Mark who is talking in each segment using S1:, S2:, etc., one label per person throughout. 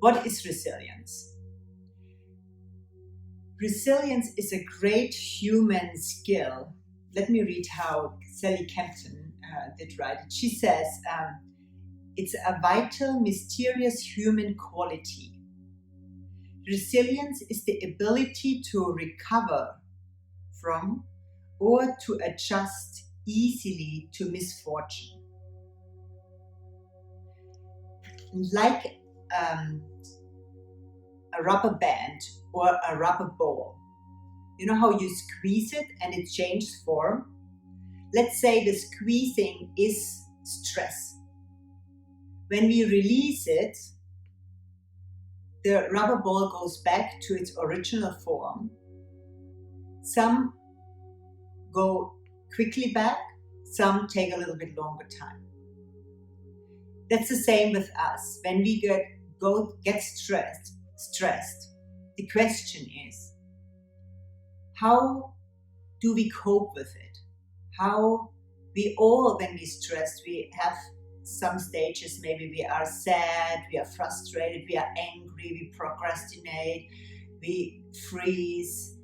S1: What is resilience? Resilience is a great human skill. Let me read how Sally Kempton did write it. She says, it's a vital, mysterious human quality. Resilience is the ability to recover from or to adjust easily to misfortune. Like a rubber band or a rubber ball. You know how you squeeze it and it changes form? Let's say the squeezing is stress. When we release it, the rubber ball goes back to its original form. Some go quickly back, some take a little bit longer time. That's the same with us. When we get stressed, the question is, how do we cope with it? How we all, when we're stressed, we have some stages, maybe we are sad, we are frustrated, we are angry, we procrastinate, we freeze,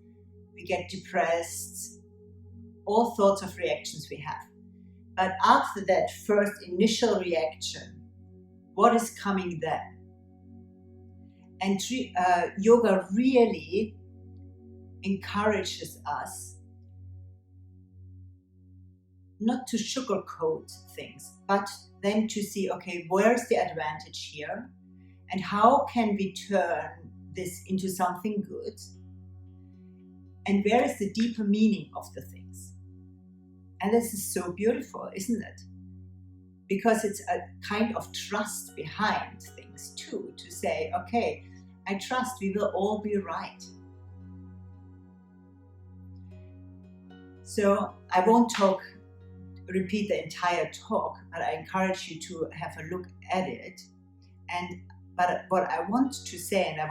S1: we get depressed, all sorts of reactions we have. But after that first initial reaction, what is coming then? And yoga really encourages us not to sugarcoat things, but then to see, okay, where's the advantage here? And how can we turn this into something good? And where is the deeper meaning of the things? And this is so beautiful, isn't it? Because it's a kind of trust behind things too, to say, okay, I trust we will all be right. So I won't repeat the entire talk, but I encourage you to have a look at it. But what I want to say, and I'm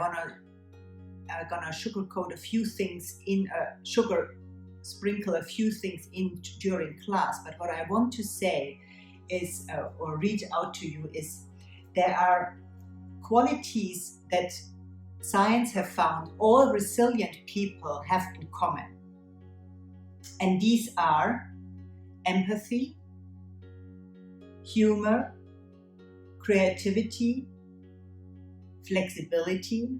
S1: gonna sugarcoat a few things sprinkle a few things in during class. But what I want to say is, or read out to you, is there are qualities that science have found all resilient people have in common. And these are empathy, humor, creativity, flexibility,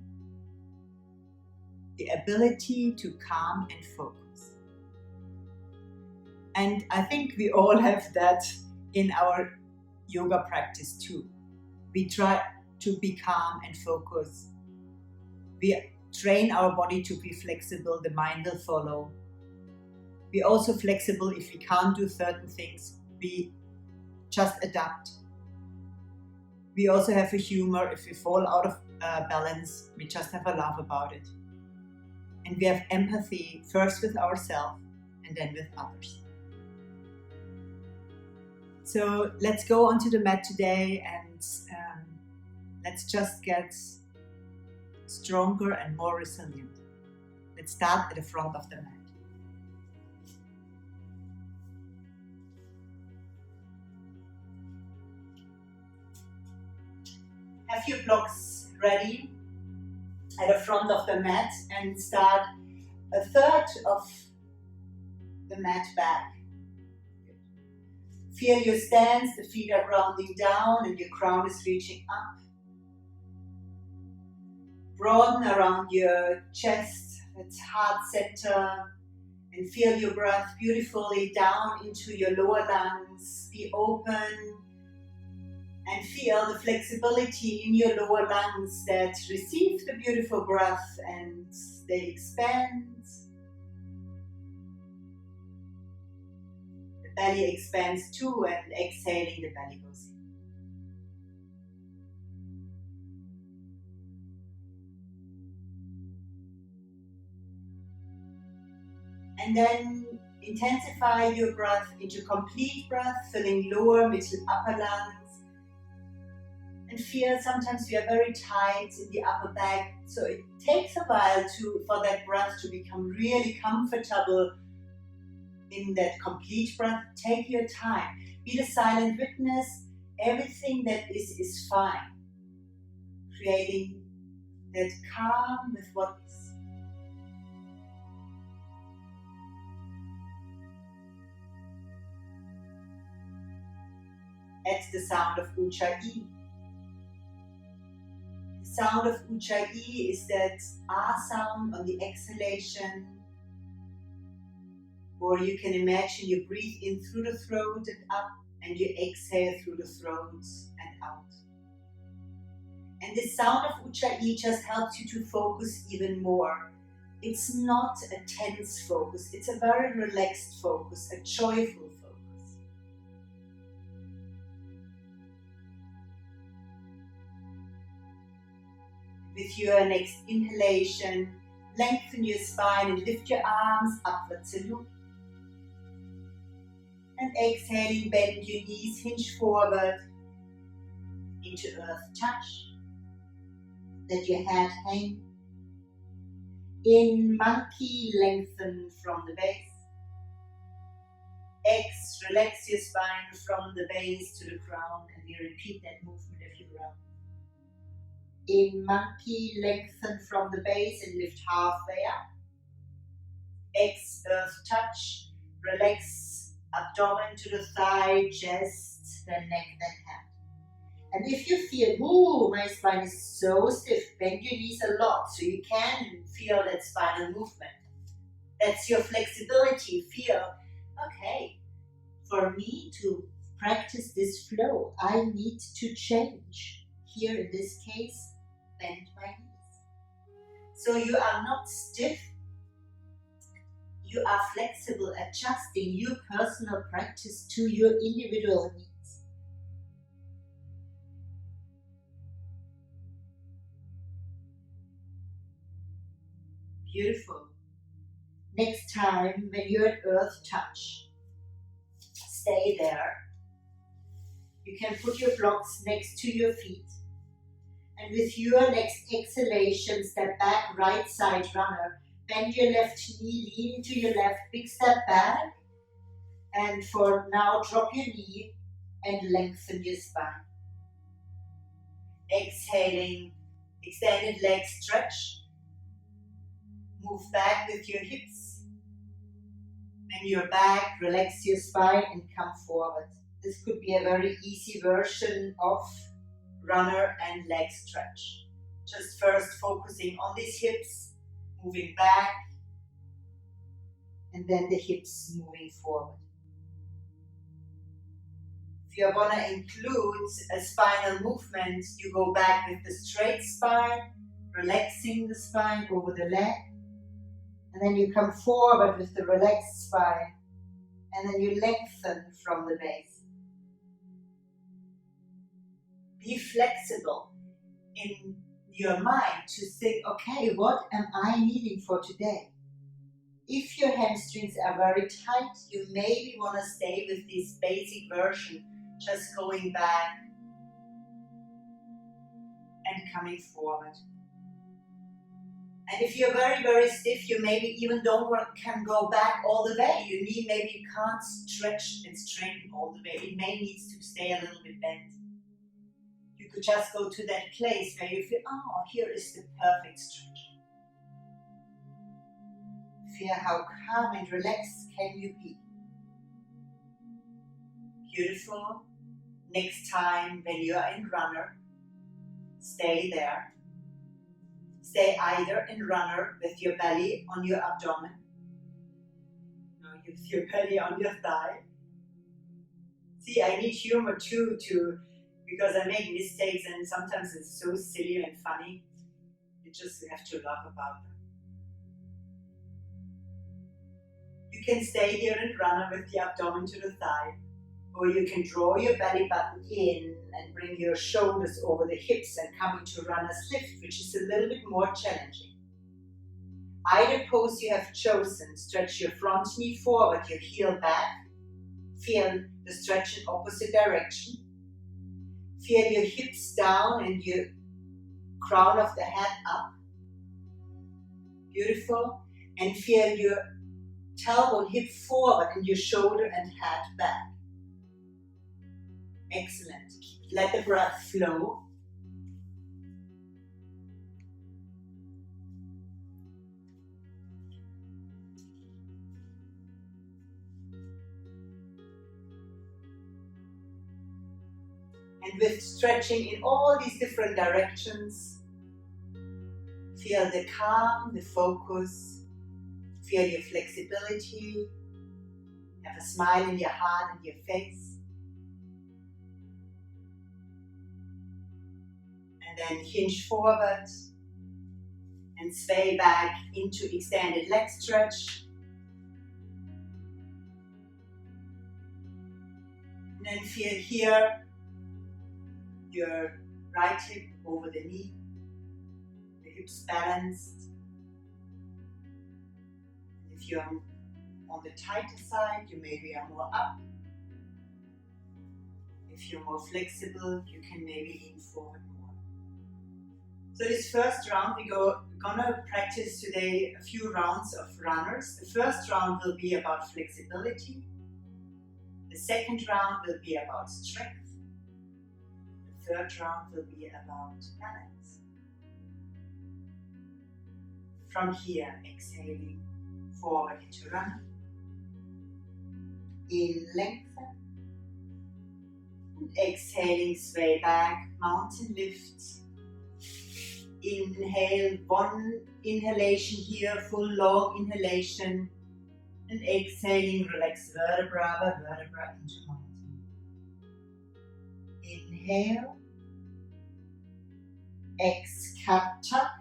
S1: the ability to calm and focus. And I think we all have that in our yoga practice too. We try to be calm and focus. We train our body to be flexible, the mind will follow. We're also flexible if we can't do certain things, we just adapt. We also have a humor. If we fall out of balance, we just have a laugh about it. And we have empathy, first with ourselves and then with others. So let's go onto the mat today and let's just get stronger and more resilient. Let's start at the front of the mat. Have your blocks ready at the front of the mat and start a third of the mat back. Feel your stance, the feet are grounding down and your crown is reaching up. Broaden around your chest, that's heart center, and feel your breath beautifully down into your lower lungs. Be open. And feel the flexibility in your lower lungs that receive the beautiful breath and they expand. The belly expands too, and exhaling, the belly goes in. And then intensify your breath into complete breath, filling lower, middle, upper lungs. And feel sometimes we are very tight in the upper back, so it takes a while for that breath to become really comfortable in that complete breath. Take your time. Be the silent witness. Everything that is fine. Creating that calm with what is. That's the sound of Ujjayi. The sound of Ujjayi is that R sound on the exhalation, or you can imagine you breathe in through the throat and up, and you exhale through the throat and out. And the sound of Ujjayi just helps you to focus even more. It's not a tense focus, it's a very relaxed focus, a joyful focus. With your next inhalation, lengthen your spine and lift your arms upward salute. And exhaling, bend your knees, hinge forward into earth touch. Let your head hang. In monkey, lengthen from the base. X, relax your spine from the base to the crown, and we repeat that movement if you're up. In monkey, lengthen from the base and lift halfway up. X, earth touch, relax abdomen to the thigh, chest, then neck, then head. And if you feel, ooh, my spine is so stiff, bend your knees a lot so you can feel that spinal movement. That's your flexibility. Feel, okay, for me to practice this flow, I need to change. Here in this case, bend my knees. So you are not stiff, you are flexible, adjusting your personal practice to your individual needs. Beautiful. Next time when you're at earth touch, stay there. You can put your blocks next to your feet. And with your next exhalation, step back, right side runner. Bend your left knee, lean into your left, big step back. And for now, drop your knee and lengthen your spine. Exhaling, extended leg stretch. Move back with your hips. When you're back, relax your spine and come forward. This could be a very easy version of runner and leg stretch. Just first focusing on these hips, moving back, and then the hips moving forward. If you want to include a spinal movement, you go back with the straight spine, relaxing the spine over the leg, and then you come forward with the relaxed spine, and then you lengthen from the base. Be flexible in your mind to think, okay, what am I needing for today? If your hamstrings are very tight, you maybe want to stay with this basic version, just going back and coming forward. And if you're very, very stiff, you maybe even can go back all the way. Your knee maybe can't stretch and straighten all the way. It may need to stay a little bit bent. You could just go to that place where you feel, oh, here is the perfect stretch. Feel how calm and relaxed can you be. Beautiful. Next time when you are in runner, stay there. Stay either in runner with your belly on your abdomen, or with your belly on your thigh. See, I need humor too, because I make mistakes and sometimes it's so silly and funny. You just have to laugh about them. You can stay here in runner with the abdomen to the thigh, or you can draw your belly button in and bring your shoulders over the hips and come into runner's lift, which is a little bit more challenging. Either pose you have chosen, stretch your front knee forward, your heel back. Feel the stretch in opposite direction. Feel your hips down and your crown of the head up. Beautiful. And feel your tailbone hip forward and your shoulder and head back. Excellent. Let the breath flow. And with stretching in all these different directions, feel the calm, the focus, feel your flexibility, have a smile in your heart and your face. And then hinge forward and sway back into extended leg stretch. And then feel here your right hip over the knee, the hips balanced. And if you're on the tighter side, you maybe are more up. If you're more flexible, you can maybe lean forward more. So this first round, we're gonna practice today a few rounds of runners. The first round will be about flexibility. The second round will be about strength. The third round will be about balance. From here, exhaling forward into run. In lengthen. And exhaling, sway back, mountain lift. Inhale, one inhalation here, full long inhalation. And exhaling, relax vertebra by vertebra into mountain. Inhale. Ex cat tuck.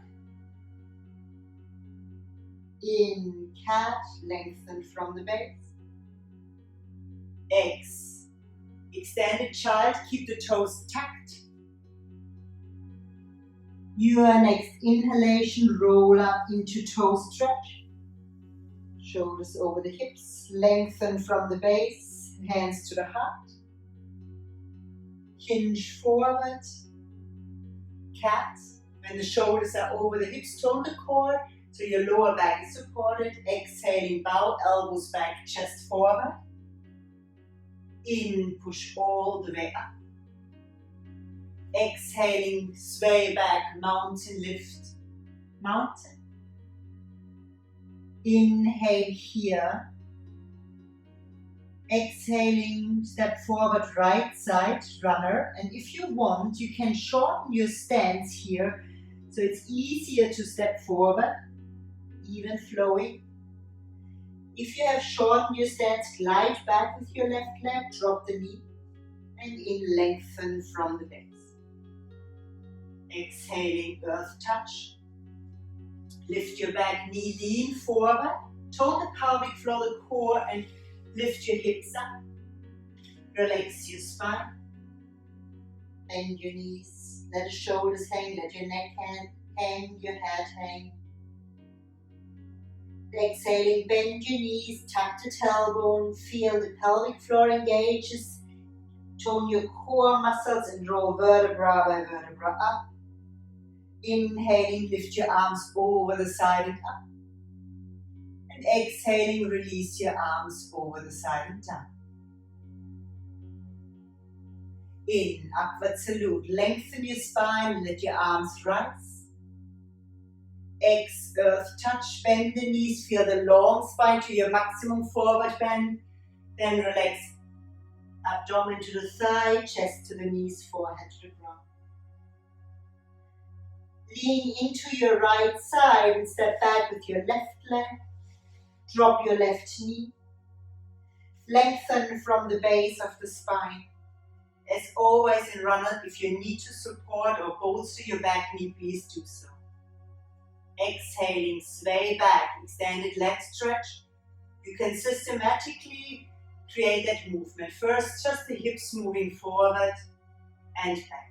S1: In cat, lengthen from the base. X, extended child, keep the toes tucked. Your next inhalation, roll up into toe stretch. Shoulders over the hips, lengthen from the base, hands to the heart. Hinge forward, cat. When the shoulders are over the hips, tone the core so your lower back is supported. Exhaling, bow, elbows back, chest forward. In, push all the way up. Exhaling, sway back, mountain lift, mountain. Inhale here. Exhaling, step forward, right side, runner. And if you want, you can shorten your stance here so it's easier to step forward, even flowing. If you have shortened your stance, glide back with your left leg, drop the knee, and in, lengthen from the base. Exhaling, earth touch. Lift your back knee, lean forward, tone the pelvic floor, the core, and lift your hips up. Relax your spine. Bend your knees, let the shoulders hang, let your neck hang, your head hang. Exhaling, bend your knees, tuck the tailbone, feel the pelvic floor engages, tone your core muscles and roll vertebra by vertebra up. Inhaling, lift your arms over the side and up. And exhaling, release your arms over the side and down. In, upward salute, lengthen your spine, let your arms rise. X, earth touch, bend the knees, feel the long spine to your maximum forward bend. Then relax abdomen to the thigh, chest to the knees, forehead to the ground. Lean into your right side and step back with your left leg. Drop your left knee. Lengthen from the base of the spine. As always in runner, if you need to support or bolster your back knee, please do so. Exhaling, sway back, extended leg stretch. You can systematically create that movement. First, just the hips moving forward and backward.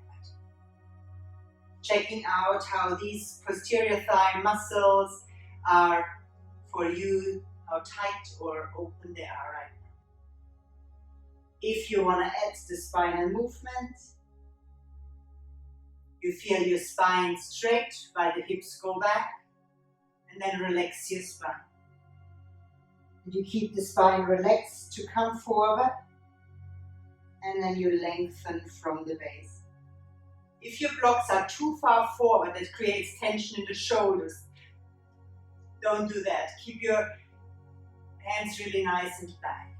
S1: Checking out how these posterior thigh muscles are for you, how tight or open they are right now. If you want to add the spinal movement, you feel your spine straight while the hips go back, and then relax your spine. And you keep the spine relaxed to come forward, and then you lengthen from the base. If your blocks are too far forward, that creates tension in the shoulders. Don't do that. Keep your hands really nice and back.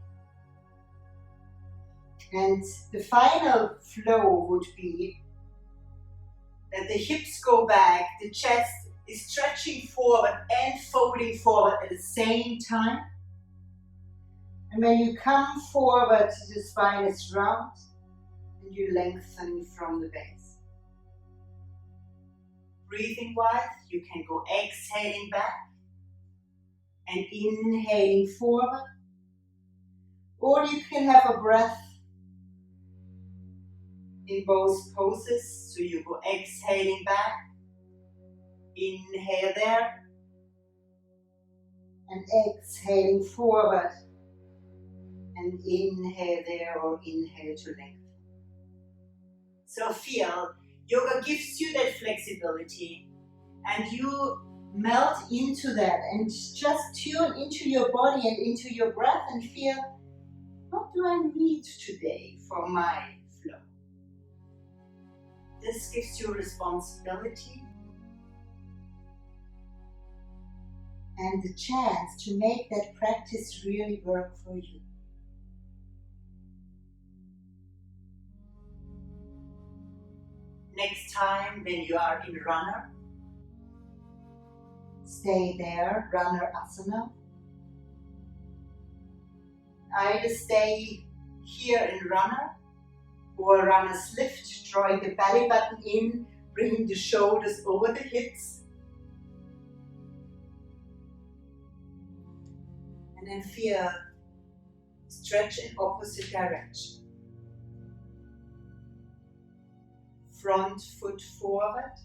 S1: And the final flow would be that the hips go back, the chest is stretching forward and folding forward at the same time. And when you come forward, the spine is round and you lengthen from the base. Breathing wise, you can go exhaling back and inhaling forward. Or you can have a breath in both poses. So you go exhaling back, inhale there, and exhaling forward, and inhale there or inhale to lengthen. So feel, yoga gives you that flexibility and you melt into that and just tune into your body and into your breath and feel, what do I need today for my flow? This gives you responsibility and the chance to make that practice really work for you. Next time when you are in runner, stay there, runner asana. Either stay here in runner or runner's lift, drawing the belly button in, bringing the shoulders over the hips. And then feel stretch in opposite direction. Front foot forward,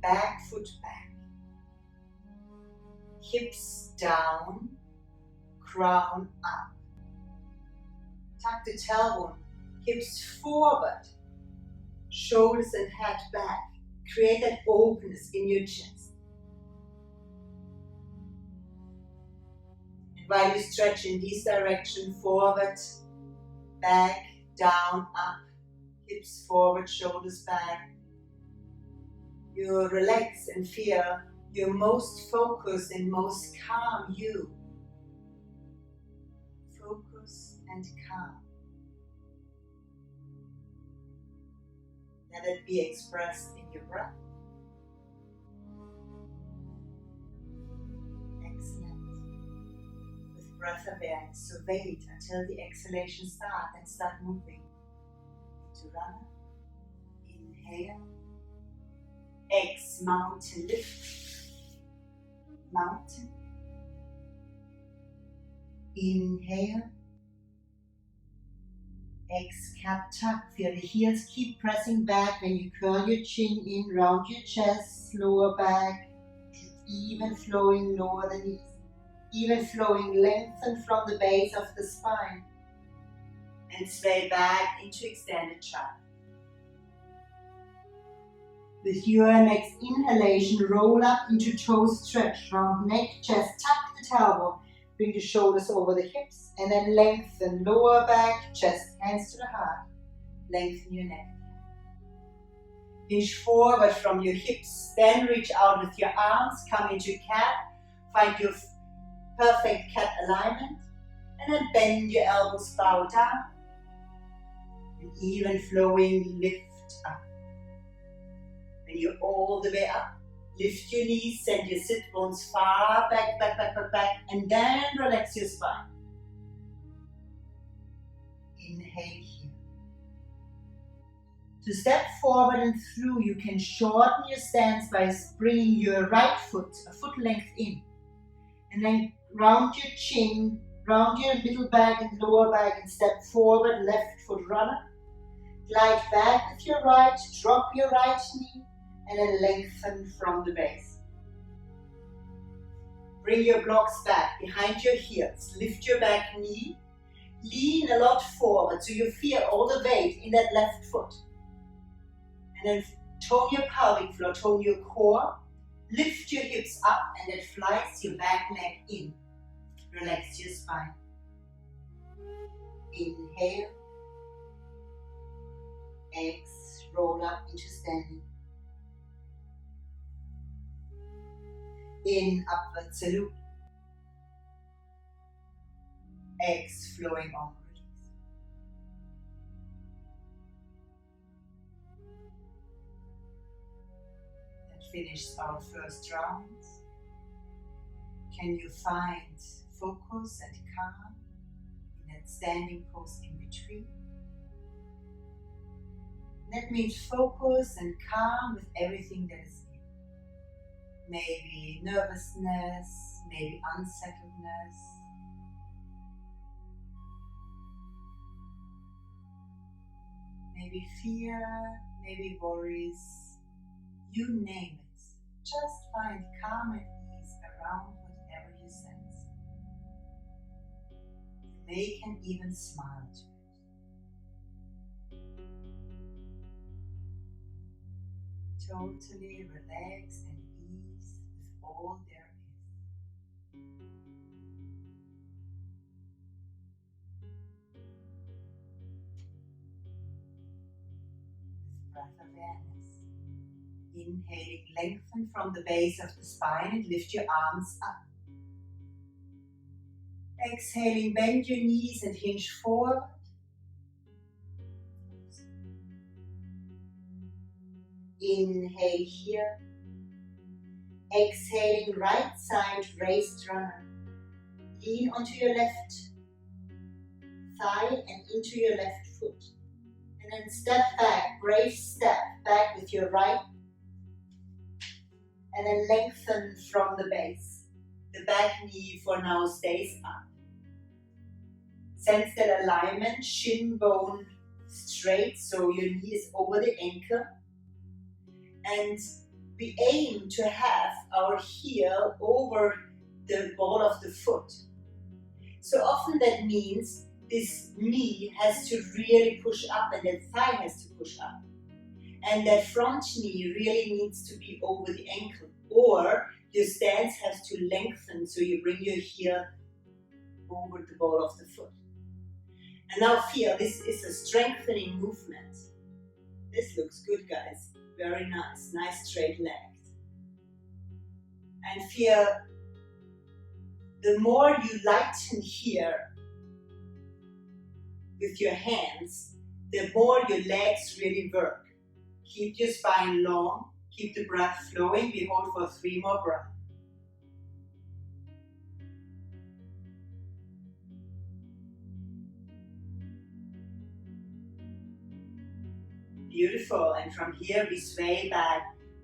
S1: back foot back. Hips down, crown up. Tuck the tailbone, hips forward, shoulders and head back. Create that openness in your chest. And while you stretch in this direction, forward, back, down, up, hips forward, shoulders back, you relax and feel your most focused and most calm you. Focus and calm. Let it be expressed in your breath. Excellent. With breath awareness, so wait until the exhalation starts and start moving. Into runner. Inhale. X, mountain lift. Mountain. Inhale. X, cat tuck. Feel the heels keep pressing back when you curl your chin in, round your chest, lower back, even flowing lower the knees, even flowing lengthen from the base of the spine, and sway back into extended child. With your next inhalation, roll up into toe stretch, round neck, chest, tuck the tailbone, bring the shoulders over the hips, and then lengthen lower back, chest, hands to the heart. Lengthen your neck. Hinge forward from your hips, then reach out with your arms, come into cat, find your perfect cat alignment, and then bend your elbows, bow down, and even flowing, lift up. When you're all the way up, lift your knees, send your sit bones far back, back, back, back, back, and then relax your spine. Inhale here. To step forward and through, you can shorten your stance by bringing your right foot a foot length in. And then round your chin, round your middle back and lower back, and step forward, left foot runner. Glide back with your right, drop your right knee, and then lengthen from the base. Bring your blocks back behind your heels, lift your back knee, lean a lot forward so you feel all the weight in that left foot. And then tone your pelvic floor, tone your core, lift your hips up, and then flies your back leg in. Relax your spine. Inhale. X, roll up into standing. In, upward salute. X, flowing onward. finished our first round, can you find focus and calm in that standing pose in between? That means focus and calm with everything that is in. Maybe nervousness, maybe unsettledness. Maybe fear, maybe worries, you name it. Just find calm and ease around whatever you sense. You can even smile to it. Totally relax and ease with all there is. With breath awareness. Inhaling, lengthen from the base of the spine and lift your arms up. Exhaling, bend your knees and hinge forward. Inhale here. Exhaling, right side raised runner. Lean onto your left thigh and into your left foot. And then step back, brave step back with your right. And then lengthen from the base. The back knee for now stays up. Sense that alignment, shin bone straight, so your knee is over the ankle. And we aim to have our heel over the ball of the foot. So often that means this knee has to really push up and that thigh has to push up. And that front knee really needs to be over the ankle. Or your stance has to lengthen so you bring your heel over the ball of the foot. And now feel, this is a strengthening movement. This looks good, guys. Very nice. Nice straight legs. And feel, the more you lighten here with your hands, the more your legs really work. Keep your spine long. Keep the breath flowing. We hold for 3 more breaths. Beautiful. And from here we sway back.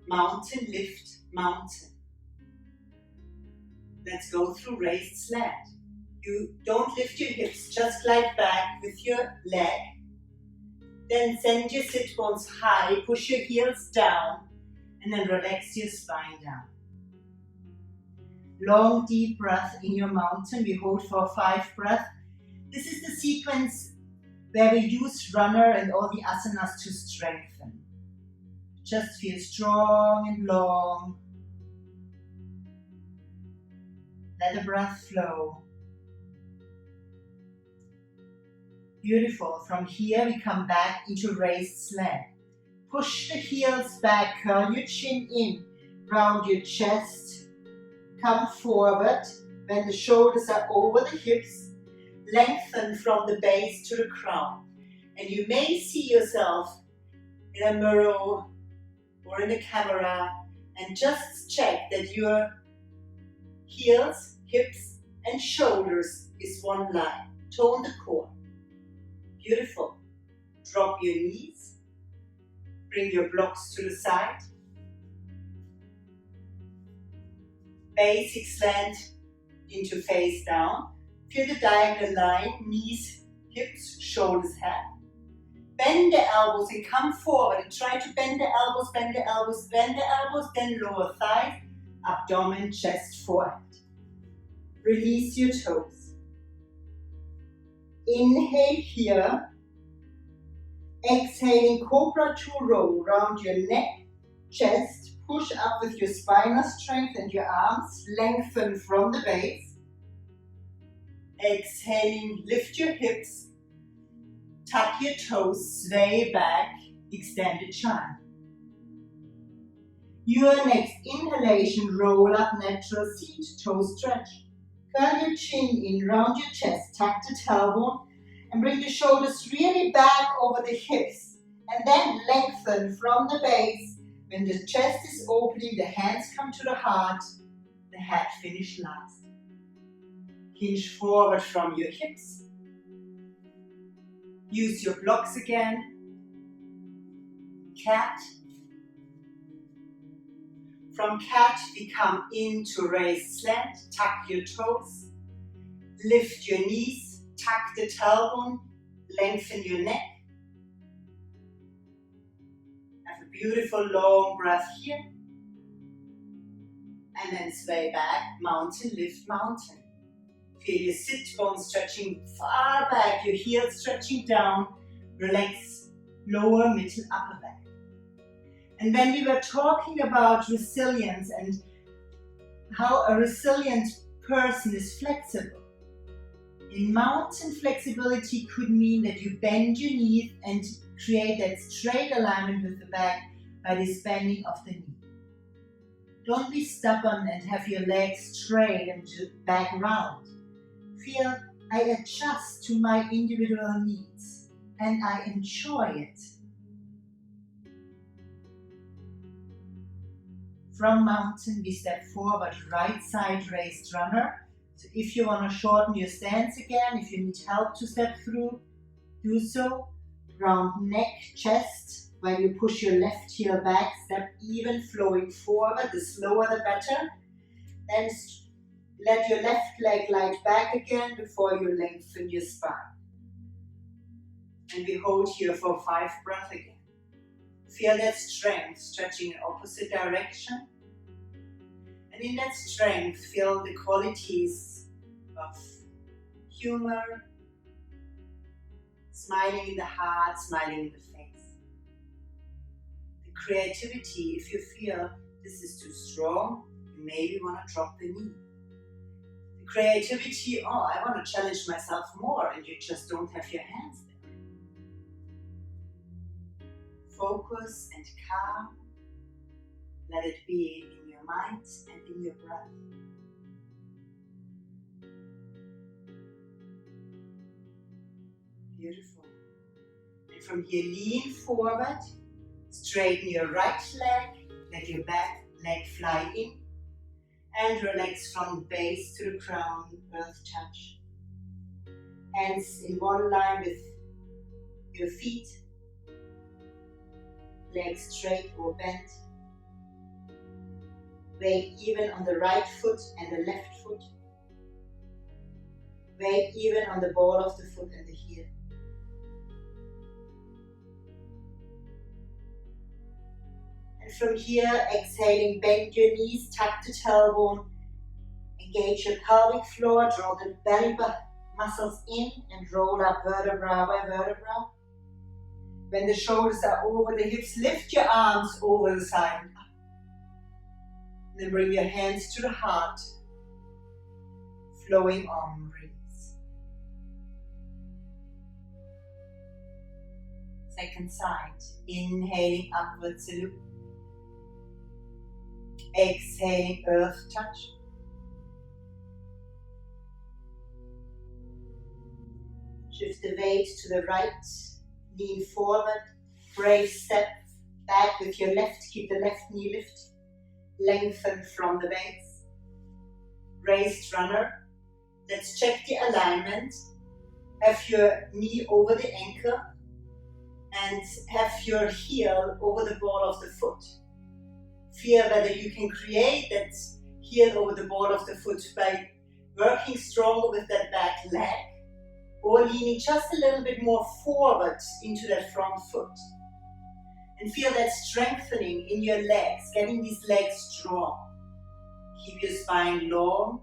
S1: Mountain, lift, mountain. Let's go through raised slant. You don't lift your hips, just glide back with your leg. Then send your sit bones high, push your heels down, and then relax your spine down. Long, deep breath in your mountain. We hold for 5 breaths. This is the sequence where we use runner and all the asanas to strengthen. Just feel strong and long. Let the breath flow. Beautiful. From here we come back into raised slant. Push the heels back, curl your chin in, round your chest. Come forward when the shoulders are over the hips. Lengthen from the base to the crown. And you may see yourself in a mirror or in a camera and just check that your heels, hips and shoulders is one line. Tone the core. Beautiful. Drop your knees. Bring your blocks to the side. Basic slant into face down. Feel the diagonal line, knees, hips, shoulders, head. Bend the elbows and come forward and try to bend the elbows, bend the elbows, bend the elbows, then lower thighs, abdomen, chest, forehead. Release your toes. Inhale here. Exhaling Cobra 2 row round your neck, chest. Push up with your spinal strength and your arms. Lengthen from the base. Exhaling, lift your hips. Tuck your toes, sway back, extended child. Your next inhalation, roll up natural seat, toe stretch. Curl your chin in, round your chest, tuck the tailbone, and bring the shoulders really back over the hips. And then lengthen from the base, When the chest is opening, the hands come to the heart, the head finish last. Hinge forward from your hips. Use your blocks again. Cat. From cat, we come into raised slant. Tuck your toes. Lift your knees. Tuck the tailbone. Lengthen your neck. Have a beautiful long breath here. And then sway back. Mountain, lift, mountain. Feel your sit bones stretching far back. Your heels stretching down. Relax lower, middle, upper back. And when we were talking about resilience and how a resilient person is flexible, in mountain flexibility could mean that you bend your knees and create that straight alignment with the back by this bending of the knee. Don't be stubborn and have your legs straight and back round. Feel, I adjust to my individual needs and I enjoy it. From mountain, we step forward, right side raised runner. So if you want to shorten your stance again, if you need help to step through, do so. Round neck, chest, while you push your left heel back, step even, flowing forward, the slower the better. Then let your left leg glide back again before you lengthen your spine. And we hold here for 5 breaths again. Feel that strength stretching in opposite direction. And in that strength, feel the qualities of humor, smiling in the heart, smiling in the face. The creativity, if you feel this is too strong, you maybe want to drop the knee. The creativity, oh, I want to challenge myself more, and you just don't have your hands there. Focus and calm. Let it be in your mind and in your breath. Beautiful. And from here, lean forward. Straighten your right leg. Let your back leg fly in. And relax from the base to the crown, earth touch. Hands in one line with your feet. Legs straight or bent. Weight even on the right foot and the left foot. Weight even on the ball of the foot and the heel. And from here, exhaling, bend your knees, tuck the tailbone, engage your pelvic floor, draw the belly muscles in and roll up vertebra by vertebra. When the shoulders are over the hips, lift your arms over the side and up. Then bring your hands to the heart, flowing on, release. Second side, inhaling upward salute. Exhaling, earth touch. Shift the weight to the right. Lean forward, brave step back with your left, keep the left knee lift, lengthen from the base. Raised runner, let's check the alignment. Have your knee over the ankle and have your heel over the ball of the foot. Feel whether you can create that heel over the ball of the foot by working stronger with that back leg, or leaning just a little bit more forward into that front foot. And feel that strengthening in your legs, getting these legs strong. Keep your spine long,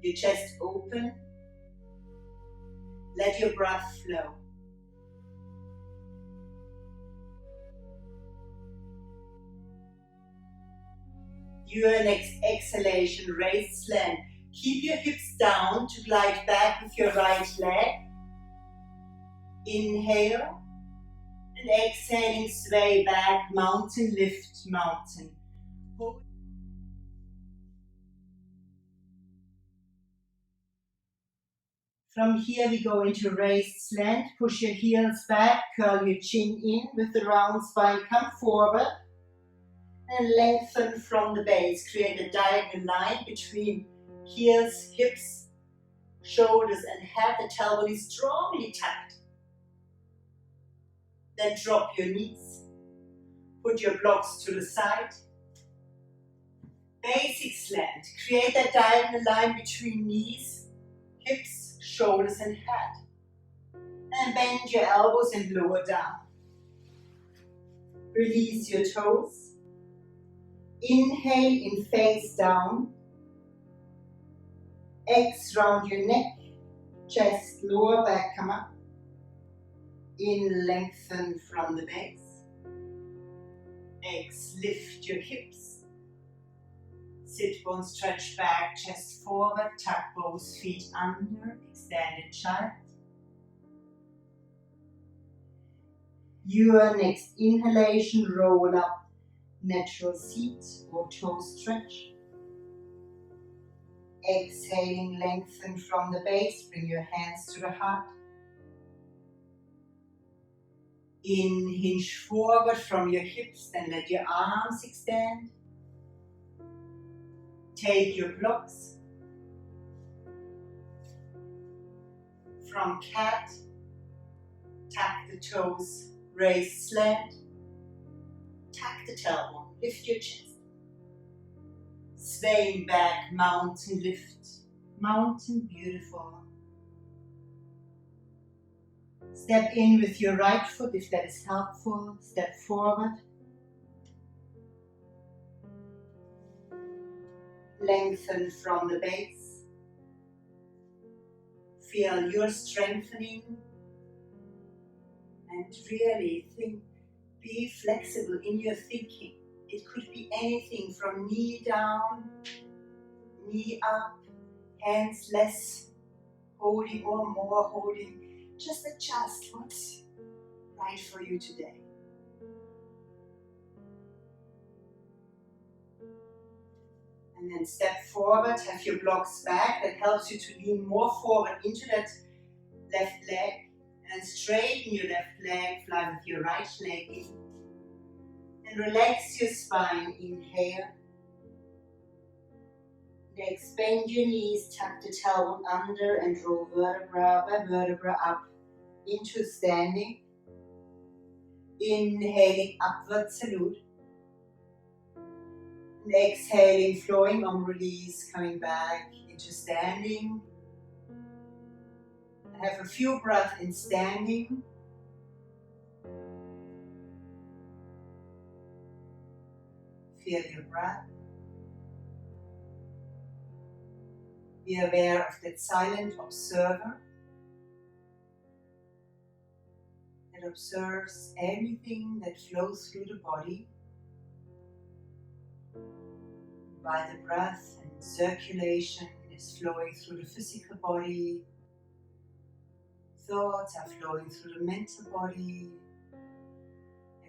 S1: your chest open. Let your breath flow. Your next exhalation, raised slant. Keep your hips down to glide back with your right leg. Inhale. And exhaling, sway back, mountain, lift, mountain. Hold. From here we go into raised slant. Push your heels back, curl your chin in with the round spine. Come forward. And lengthen from the base. Create a diagonal line between heels, hips, shoulders and head. The tailbone is strongly tucked. Then drop your knees. Put your blocks to the side. Basic slant. Create that diagonal line between knees, hips, shoulders and head. And bend your elbows and lower down. Release your toes. Inhale in face down. X round your neck, chest, lower back come up. In, lengthen from the base. X, lift your hips. Sit bone stretch back, chest forward, tuck both feet under, extended child. Your next inhalation, roll up, natural seat or toe stretch. Exhaling, lengthen from the base, bring your hands to the heart. In, hinge forward from your hips, then let your arms extend. Take your blocks. From cat, tuck the toes, raise slant. Tuck the tailbone, lift your chest. Swaying back, mountain lift. Mountain, beautiful. Step in with your right foot if that is helpful. Step forward. Lengthen from the base. Feel your strengthening. And really think, be flexible in your thinking. It could be anything from knee down, knee up, hands less holding or more holding. Just adjust what's right for you today. And then step forward, have your blocks back. That helps you to lean more forward into that left leg. And straighten your left leg, fly with your right leg in. And relax your spine, inhale. Next, bend your knees, tuck the tailbone under and roll vertebra by vertebra up into standing. Inhaling, upward salute. And exhaling, flowing on release, coming back into standing. Have a few breaths in standing. Feel your breath. Be aware of that silent observer that observes everything that flows through the body. While the breath and circulation is flowing through the physical body, thoughts are flowing through the mental body,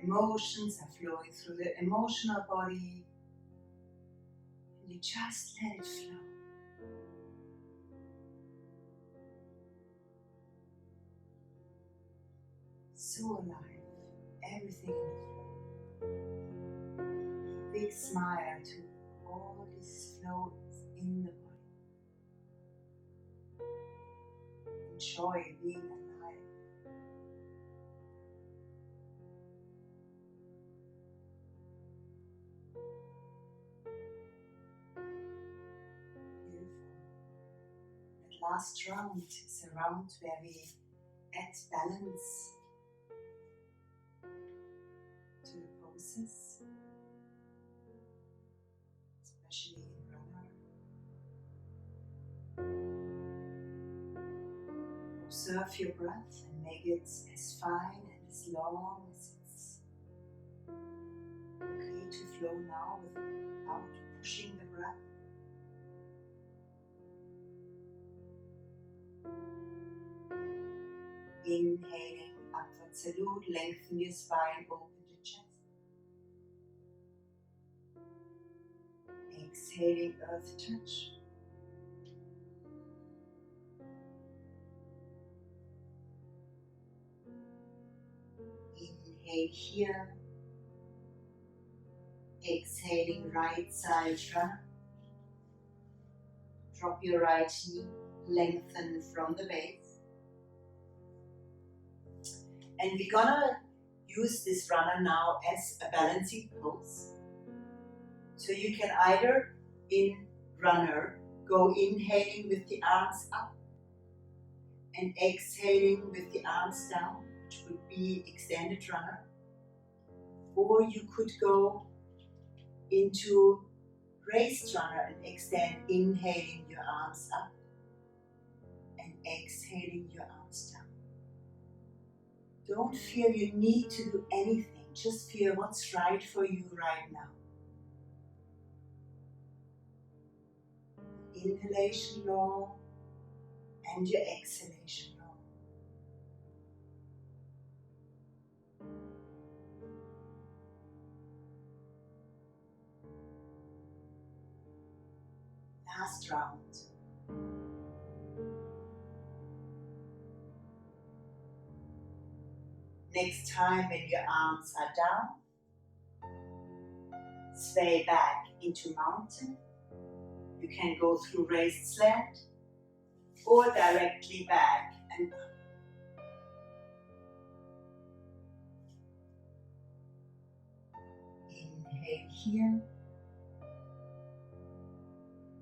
S1: emotions are flowing through the emotional body, and you just let it flow. So alive, everything in the flow. Big smile to all these flows in the body. Enjoy being alive. Beautiful. That last round is a round where we add balance to the poses, especially in runner. Observe your breath and make it as fine and as long as it's okay to flow now without pushing the breath. Inhaling, upward salute, lengthen your spine, open the chest. Exhaling, earth touch. Inhale here. Exhaling, right side runner. Drop your right knee, lengthen from the base. And we're gonna use this runner now as a balancing pose. So you can either in runner go inhaling with the arms up and exhaling with the arms down, which would be extended runner. Or you could go into raised runner and extend, inhaling your arms up and exhaling your arms down. Don't feel you need to do anything, just feel what's right for you right now. Inhalation long and your exhalation long. Last round. Next time when your arms are down, sway back into mountain. You can go through raised slant or directly back and up. Inhale here.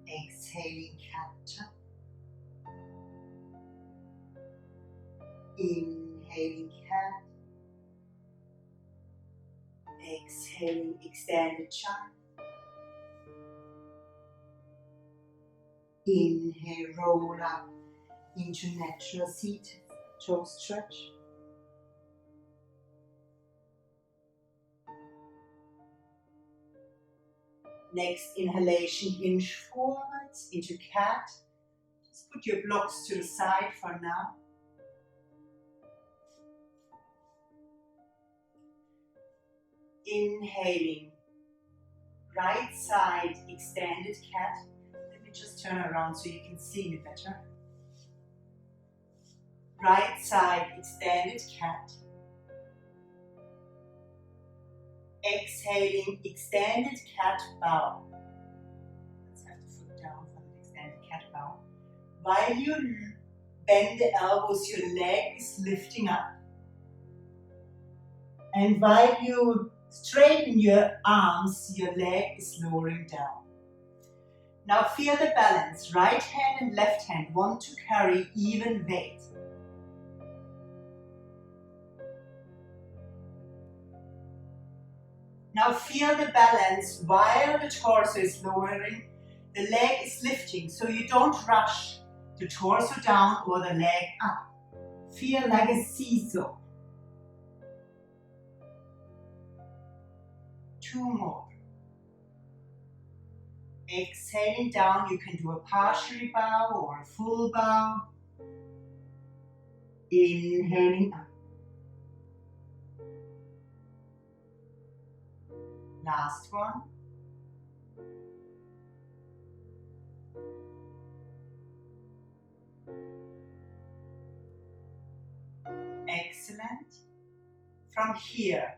S1: Exhaling cat. Inhaling cat. Exhaling extended child. Inhale, roll up into natural seat, toe stretch. Next inhalation, hinge forwards into cat. Just put your blocks to the side for now. Inhaling, right side extended cat. Let me just turn around so you can see me better. Right side extended cat. Exhaling, extended cat bow. Let's have the foot down for the extended cat bow. While you bend the elbows, your leg is lifting up. And while you straighten your arms, your leg is lowering down. Now feel the balance. Right hand and left hand want to carry even weight. Now feel the balance while the torso is lowering, the leg is lifting, so you don't rush the torso down or the leg up. Feel like a seesaw. 2 more. Exhaling down, you can do a partial bow or a full bow. Inhaling up. Last one. Excellent. From here,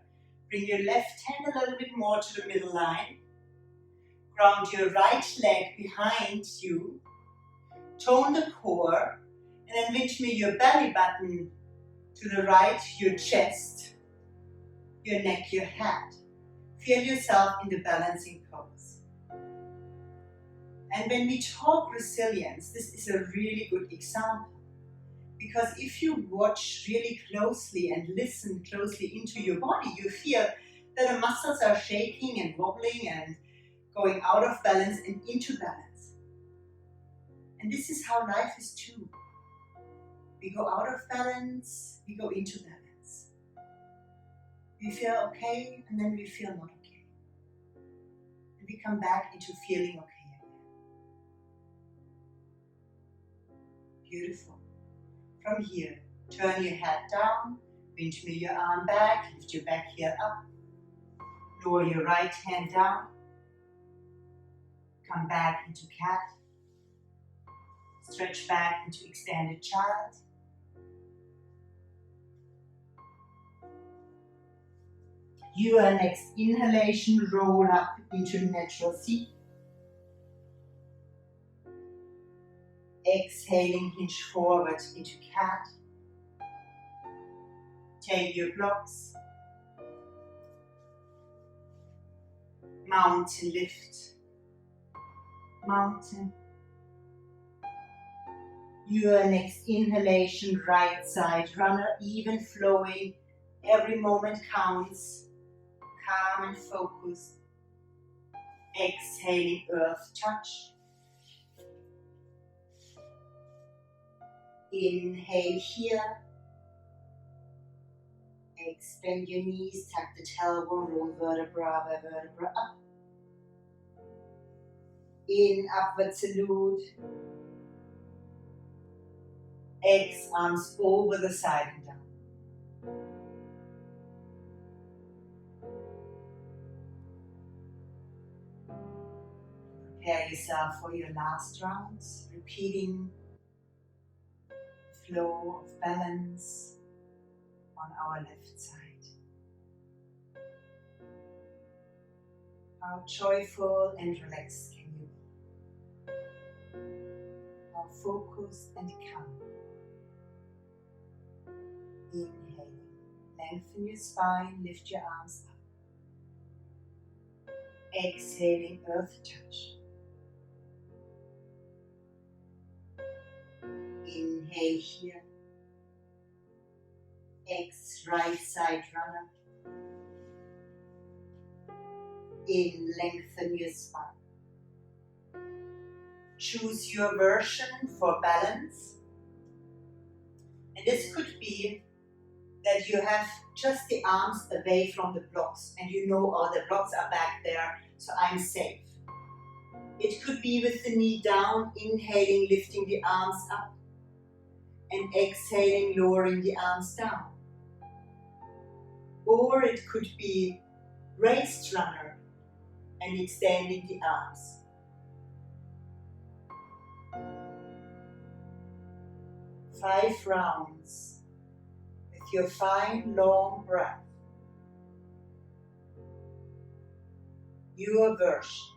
S1: bring your left hand a little bit more to the middle line. Ground your right leg behind you. Tone the core. And then reach me your belly button to the right, your chest, your neck, your head. Feel yourself in the balancing pose. And when we talk resilience, this is a really good example. Because if you watch really closely and listen closely into your body, you feel that the muscles are shaking and wobbling and going out of balance and into balance. And this is how life is too. We go out of balance, we go into balance. We feel okay, and then we feel not okay. And we come back into feeling okay again. Beautiful. From here, turn your head down, reach me your arm back, lift your back heel up. Lower your right hand down. Come back into cat. Stretch back into extended child. Your next inhalation, roll up into natural seat. Exhaling, hinge forward into cat. Take your blocks. Mountain lift. Mountain. Your next inhalation, right side runner, even flowing. Every moment counts. Calm and focused. Exhaling, earth touch. Inhale here. Extend your knees, tuck the tailbone, roll vertebra by vertebra up. In upward salute. X arms over the side and down. Prepare yourself for your last rounds, repeating flow of balance on our left side. How joyful and relaxed can you be? How focused and calm. Inhaling, lengthen your spine, lift your arms up. Exhaling, earth touch. Inhale here. X, right side runner. In, lengthen your spine. Choose your version for balance. And this could be that you have just the arms away from the blocks and you know, oh, the blocks are back there, so I'm safe. It could be with the knee down, inhaling, lifting the arms up, and exhaling, lowering the arms down. Or it could be raised runner and extending the arms. Five rounds with your fine, long breath. Your version.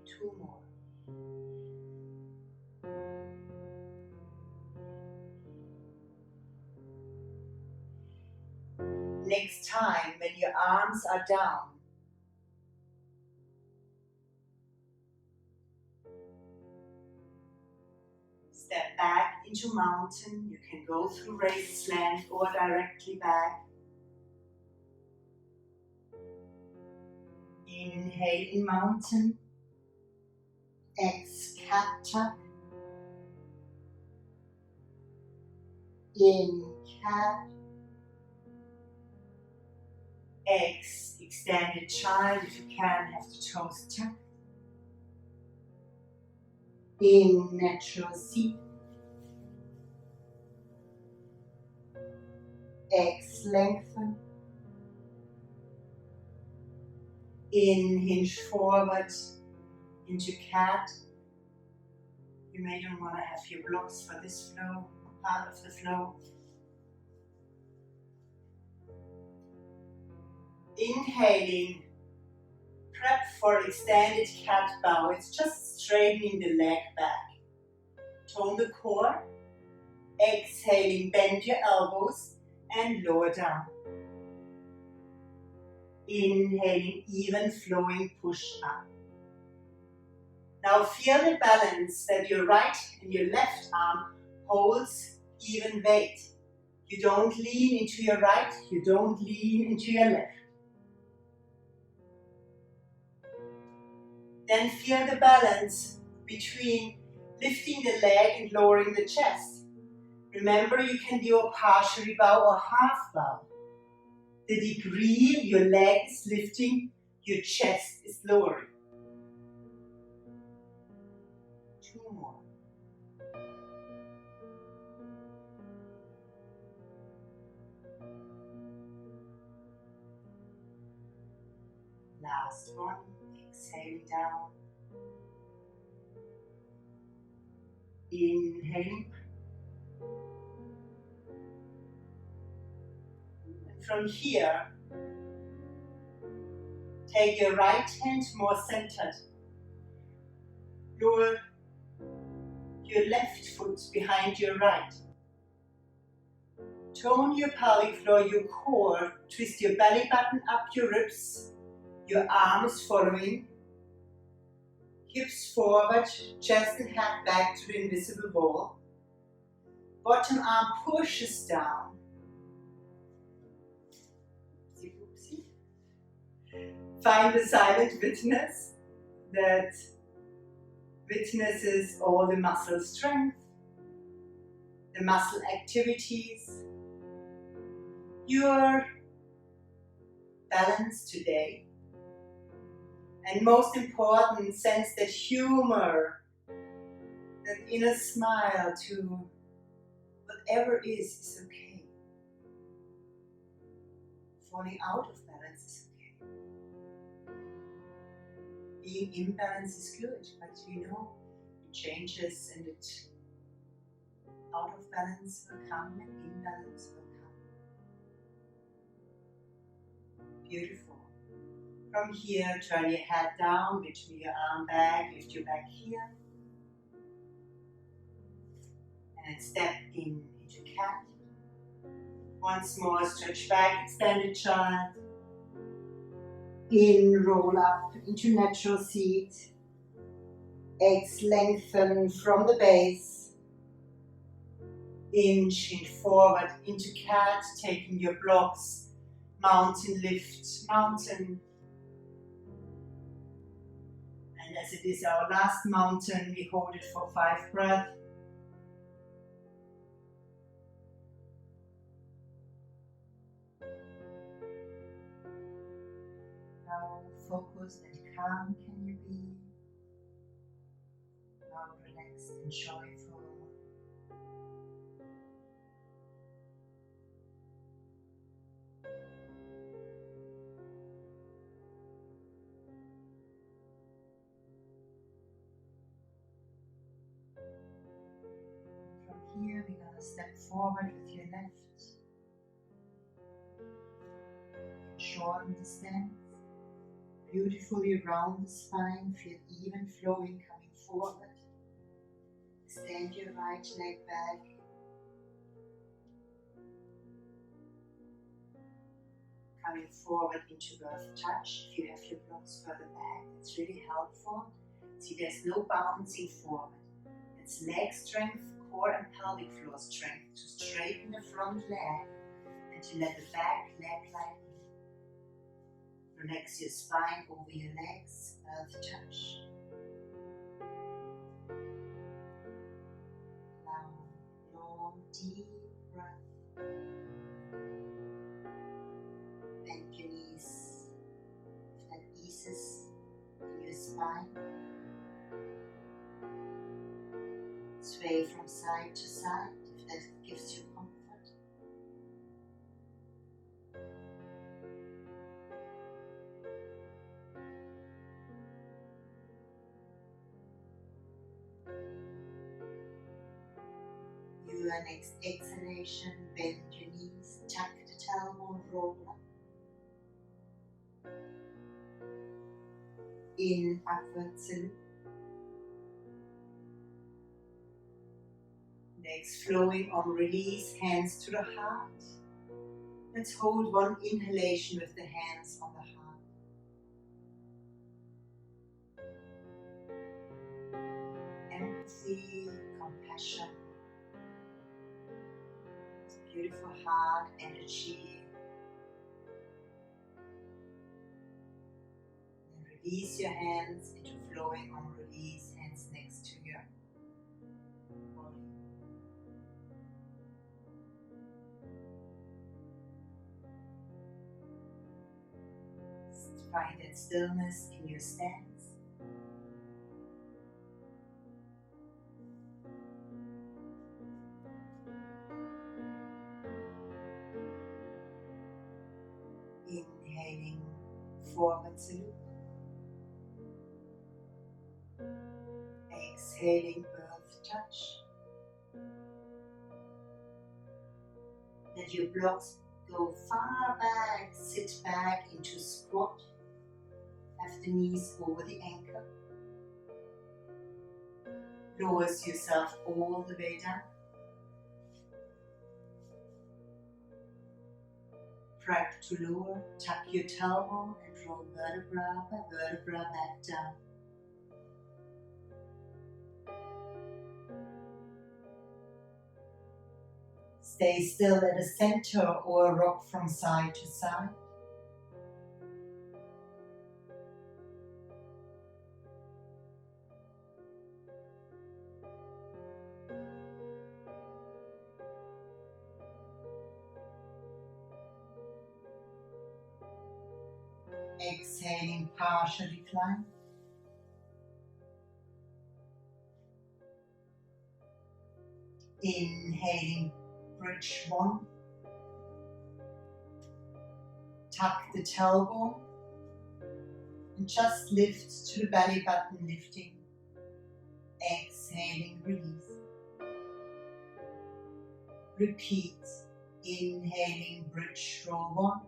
S1: Two more. Next time when your arms are down, step back into mountain. You can go through raised slant or directly back. Inhale in mountain. X, cat tuck. In, cat. X, extended child. If you can, have the toes tucked. In, natural seat. X, lengthen. In, hinge forward into cat. You may don't want to have your blocks for this flow, part of the flow. Inhaling, prep for extended cat bow. It's just straightening the leg back. Tone the core. Exhaling, bend your elbows and lower down. Inhaling, even flowing, push up. Now feel the balance that your right and your left arm holds even weight. You don't lean into your right, you don't lean into your left. Then feel the balance between lifting the leg and lowering the chest. Remember, you can do a partial bow or half bow. The degree your leg is lifting, your chest is lowering. Two more. Last one. Exhale down. Inhaling. And from here, take your right hand more centered. Lower your left foot behind your right. Tone your pelvic floor, your core. Twist your belly button up your ribs. Your arms following. Hips forward, chest and head back to the invisible wall. Bottom arm pushes down. Find the silent witness that witnesses all the muscle strength, the muscle activities, your balance today, and most important, sense that humor, that inner smile to whatever is okay. Falling out of balance is okay. Being in balance is good, but you know, it changes and it out of balance will come and imbalance will come. Beautiful. From here, turn your head down, between your arm back, lift your back here. And step into cat. Once more, stretch back, extended child. In, roll up into natural seat. Eggs lengthen from the base. In, chin forward into cat, taking your blocks. Mountain lift, mountain. And as it is our last mountain, we hold it for 5 breaths. How focused and calm can you be? How relaxed and joyful? From here, we're going to step forward with your left. Shorten the stance. Beautifully round the spine, feel even flowing coming forward. Stand your right leg back. Coming forward into birth touch. If you have your blocks further back, it's really helpful. See, there's no bouncing forward. It's leg strength, core and pelvic floor strength to straighten the front leg and to let the back leg lighten. Relax your spine over your legs, earth touch. Long, deep breath. Bend your knees. If that eases in your spine. Sway from side to side if that gives you comfort. Your next exhalation, bend your knees, tuck the tailbone, roll up. In, upward salute. Legs flowing on release, hands to the heart. Let's hold one inhalation with the hands on the heart. Empathy, compassion. Beautiful heart energy. Then release your hands into flowing on release, hands next to your body. Find that stillness in your stance. Inhaling, forward salute. Exhaling, earth touch. Let your blocks go far back, sit back into squat. Have the knees over the ankle. Lowers yourself all the way down. Crack to lower, tuck your tailbone and roll vertebra by vertebra back down. Stay still at a center or rock from side to side. Exhaling, partial recline. Inhaling, bridge one. Tuck the tailbone and just lift to the belly button lifting. Exhaling, release. Repeat. Inhaling, bridge roll one.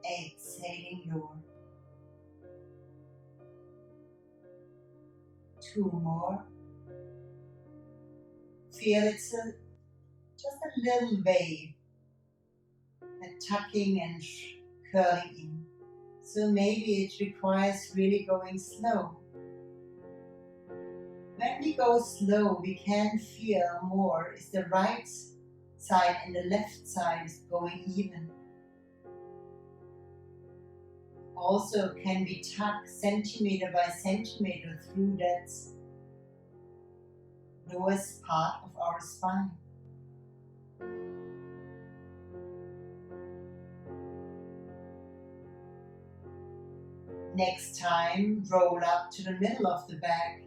S1: Exhaling, lower. 2 more. Feel it's just a little wave, tucking and curling in. So maybe it requires really going slow. When we go slow, we can feel more is the right side and the left side is going even. Also, can we tuck centimeter by centimeter through that lowest part of our spine? Next time, roll up to the middle of the back.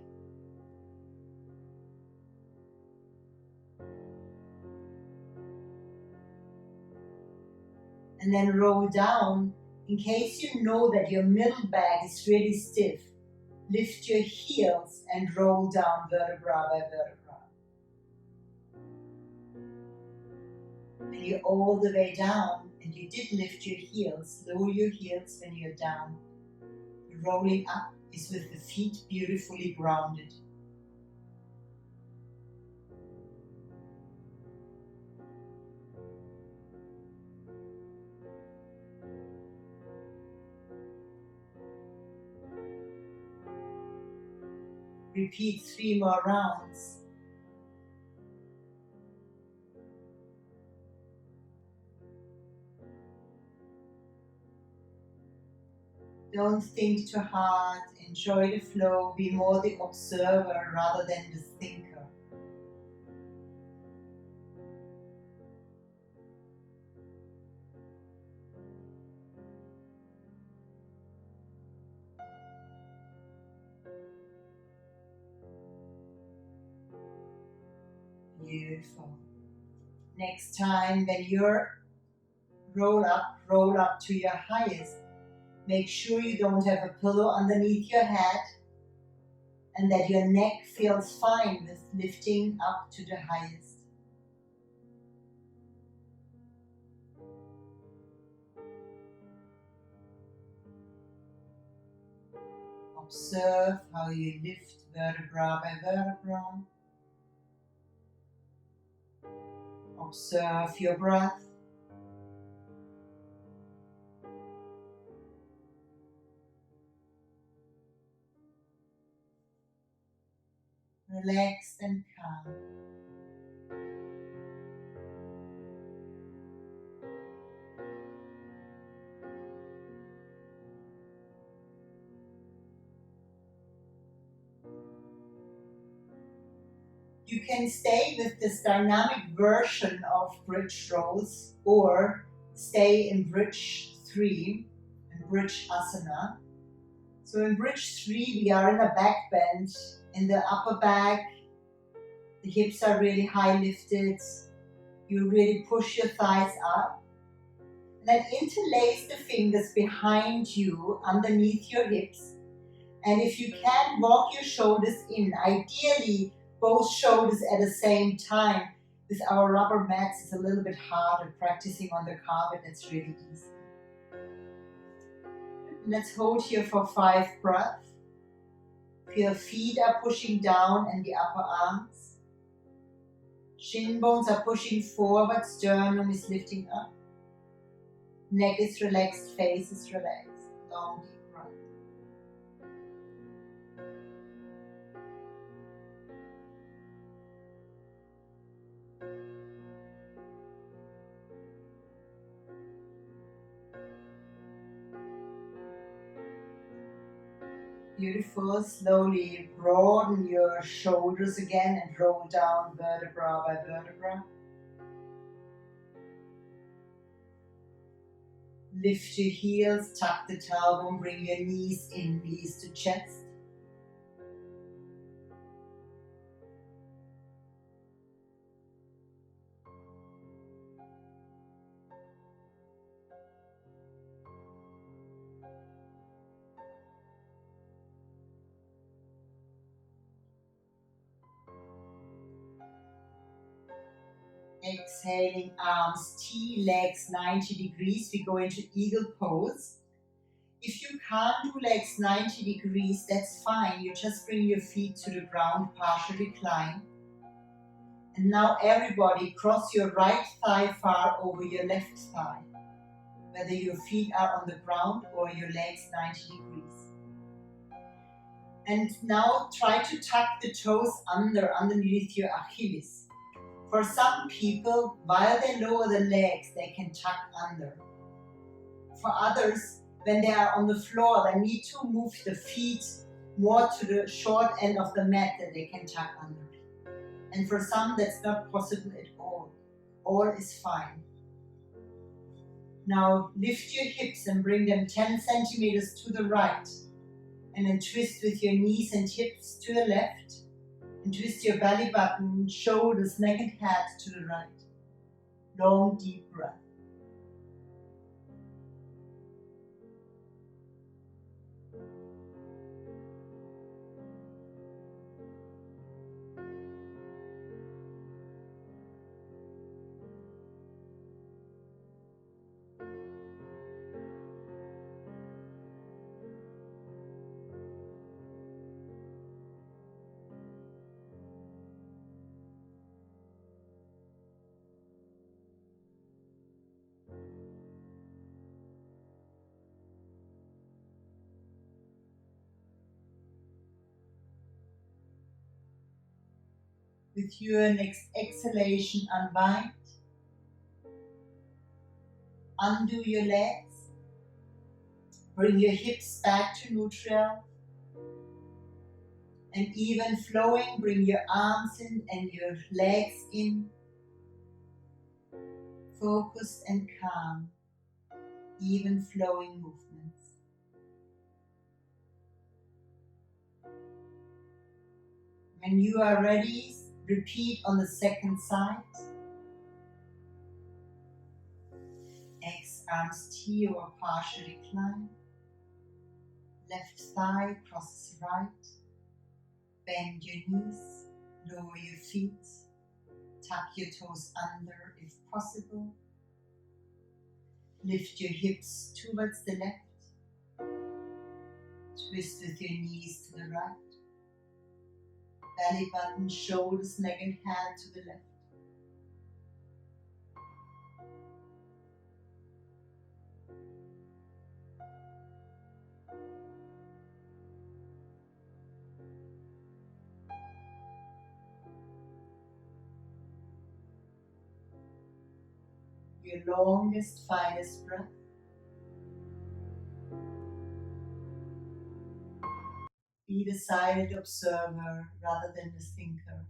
S1: And then roll down. In case you know that your middle back is really stiff, lift your heels and roll down vertebra by vertebra. When you're all the way down and you did lift your heels, lower your heels when you're down. The rolling up is with the feet beautifully grounded. Repeat 3 more rounds. Don't think too hard, enjoy the flow, be more the observer rather than the thinker. Beautiful. Next time when you're roll up to your highest. Make sure you don't have a pillow underneath your head and that your neck feels fine with lifting up to the highest. Observe how you lift vertebra by vertebra. Observe your breath. Relaxed and calm. You can stay with this dynamic version of bridge rolls or stay in bridge 3 and bridge asana. So in bridge 3 we are in a back bend. In the upper back, the hips are really high lifted. You really push your thighs up. And then interlace the fingers behind you, underneath your hips. And if you can, walk your shoulders in. Ideally, both shoulders at the same time. With our rubber mats, it's a little bit harder. Practicing on the carpet, it's really easy. Let's hold here for 5 breaths. Your feet are pushing down and the upper arms. Shin bones are pushing forward, sternum is lifting up. Neck is relaxed, face is relaxed. Long deep breath. Beautiful. Slowly broaden your shoulders again and roll down vertebra by vertebra. Lift your heels, tuck the tailbone, bring your knees in, knees to chest. Exhaling, arms T, legs 90 degrees. We go into eagle pose. If you can't do legs 90 degrees, that's fine. You just bring your feet to the ground, partial recline. And now everybody cross your right thigh far over your left thigh. Whether your feet are on the ground or your legs 90 degrees. And now try to tuck the toes underneath your Achilles. For some people, while they lower the legs, they can tuck under. For others, when they are on the floor, they need to move the feet more to the short end of the mat that they can tuck under. And for some, that's not possible at all. All is fine. Now lift your hips and bring them 10 centimeters to the right. And then twist with your knees and hips to the left. And twist your belly button, shoulders, neck and head to the right. Long, deep breath. With your next exhalation, unwind. Undo your legs. Bring your hips back to neutral. And even flowing, bring your arms in and your legs in. Focused and calm. Even flowing movements. When you are ready, repeat on the second side. X arms T or partial recline. Left thigh crosses right. Bend your knees, lower your feet. Tuck your toes under if possible. Lift your hips towards the left. Twist with your knees to the right. Belly button, shoulders, neck and head to the left. Your longest, finest breath. Be the silent observer rather than the thinker.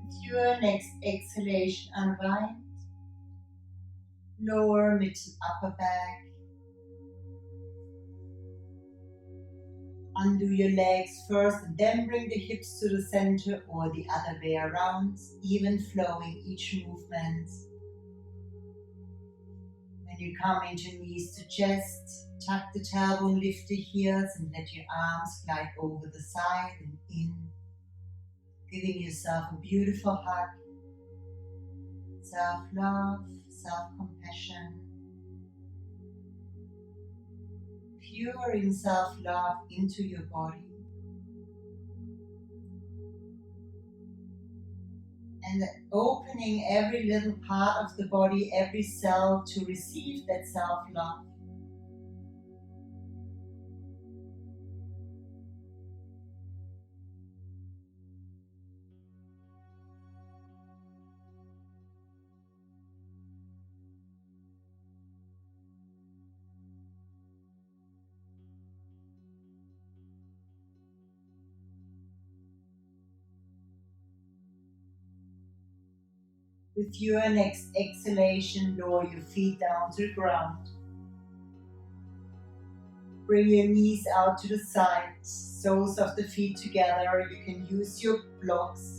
S1: With your next exhalation, unwind. Lower, mid to upper back. Undo your legs first and then bring the hips to the center or the other way around, even flowing each movement. When you come into knees to chest, tuck the tailbone, lift the heels and let your arms glide over the side and in, giving yourself a beautiful hug, self-love, self-compassion, pouring self-love into your body. And opening every little part of the body, every cell to receive that self-love. With your next exhalation, lower your feet down to the ground. Bring your knees out to the side, soles of the feet together. You can use your blocks.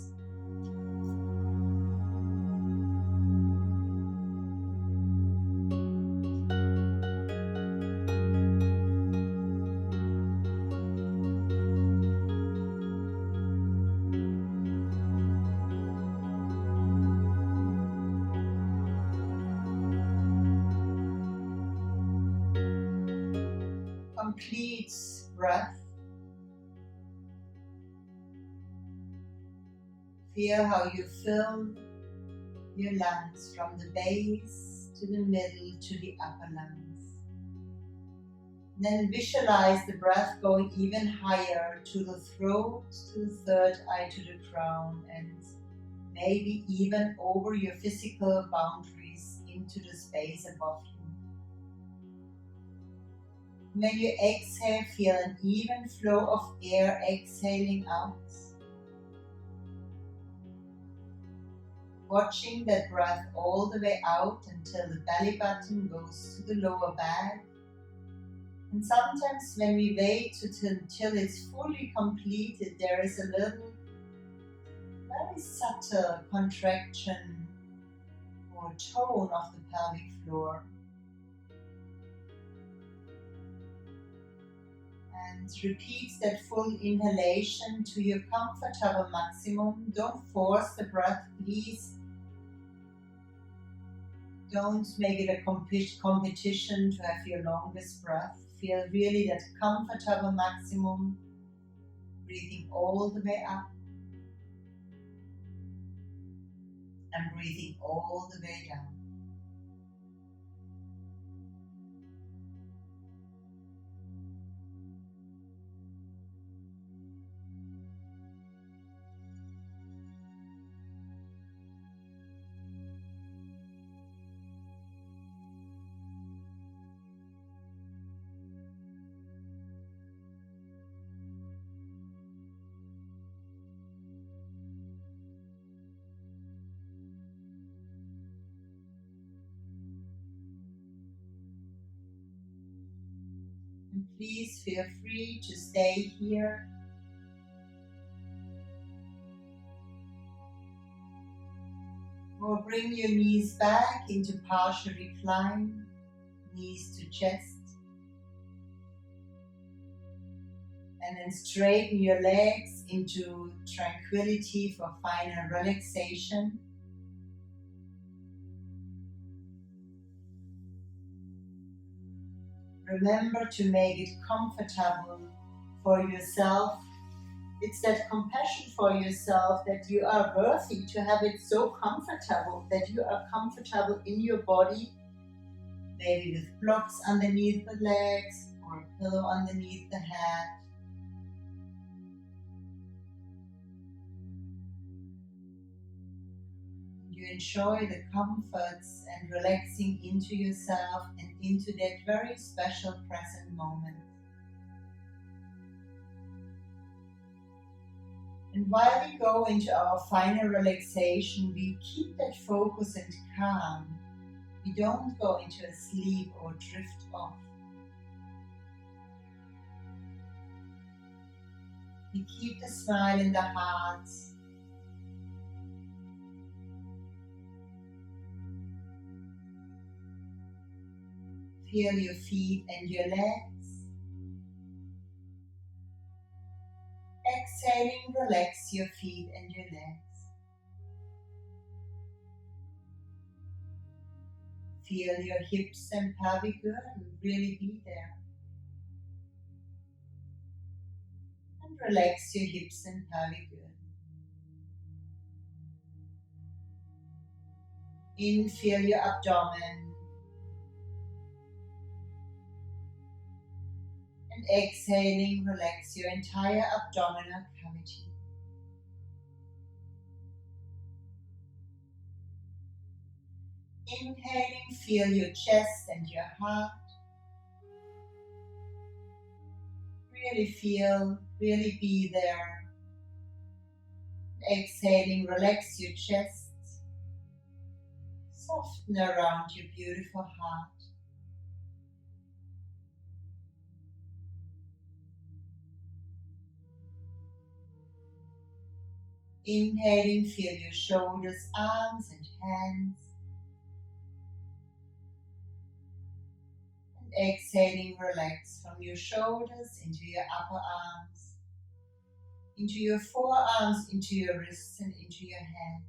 S1: Complete breath. Feel how you fill your lungs from the base to the middle to the upper lungs. Then visualize the breath going even higher to the throat, to the third eye, to the crown, and maybe even over your physical boundaries into the space above you. When you exhale, feel an even flow of air exhaling out. Watching that breath all the way out until the belly button goes to the lower back. And sometimes when we wait until it's fully completed, there is a little, very subtle contraction or tone of the pelvic floor. And repeat that full inhalation to your comfortable maximum. Don't force the breath, please. Don't make it a competition to have your longest breath. Feel really that comfortable maximum, breathing all the way up and breathing all the way down. And please feel free to stay here. Or bring your knees back into partial recline, knees to chest. And then straighten your legs into tranquility for final relaxation. Remember to make it comfortable for yourself. It's that compassion for yourself that you are worthy to have it so comfortable, that you are comfortable in your body, maybe with blocks underneath the legs or a pillow underneath the head. You enjoy the comforts and relaxing into yourself and into that very special present moment. And while we go into our final relaxation, we keep that focus and calm. We don't go into a sleep or drift off. We keep the smile in the heart. Feel your feet and your legs. Exhaling, relax your feet and your legs. Feel your hips and pelvic girdle really be there. And relax your hips and pelvic girdle. In, feel your abdomen. And exhaling, relax your entire abdominal cavity. Inhaling, feel your chest and your heart. Really feel, really be there. Exhaling, relax your chest. Soften around your beautiful heart. Inhaling, feel your shoulders, arms and hands. And exhaling, relax from your shoulders into your upper arms, into your forearms, into your wrists and into your hands.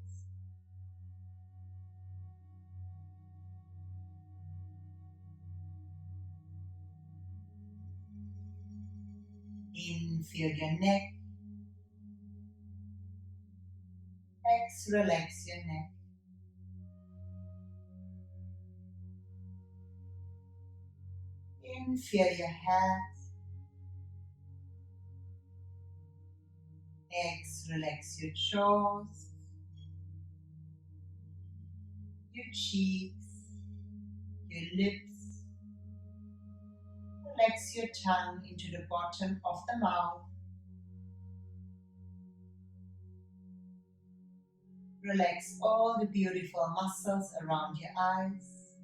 S1: In, feel your neck. Relax your neck. In, feel your head. Relax your jaws, your cheeks, your lips. Relax your tongue into the bottom of the mouth. Relax all the beautiful muscles around your eyes.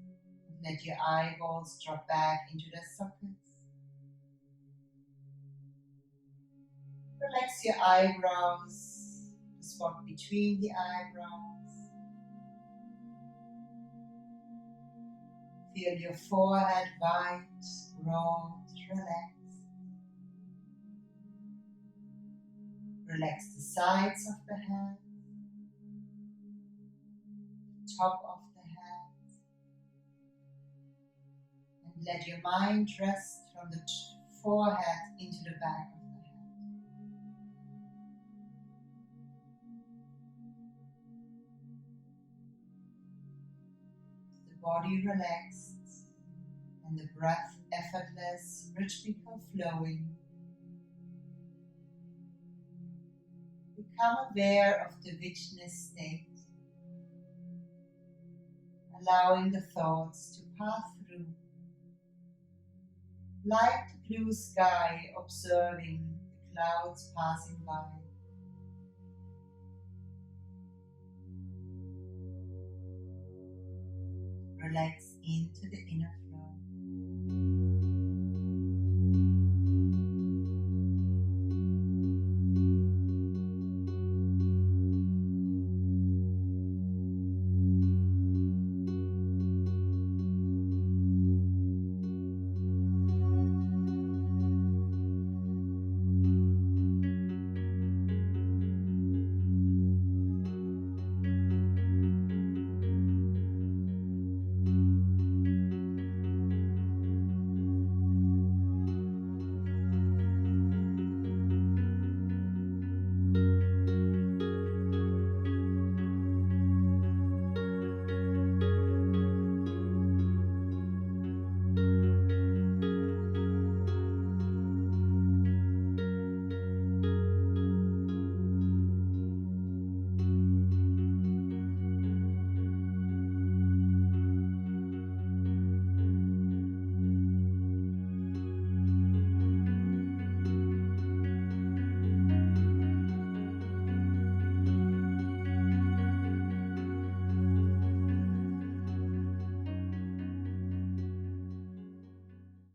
S1: Let your eyeballs drop back into their sockets. Relax your eyebrows, the spot between the eyebrows. Feel your forehead white, broad, relaxed. Relax the sides of the head, top of the head. And let your mind rest from the forehead into the back of the head. The body relaxed and the breath effortless, rhythmical flowing. Become aware of the witness state, allowing the thoughts to pass through, like the blue sky observing the clouds passing by. Relax into the inner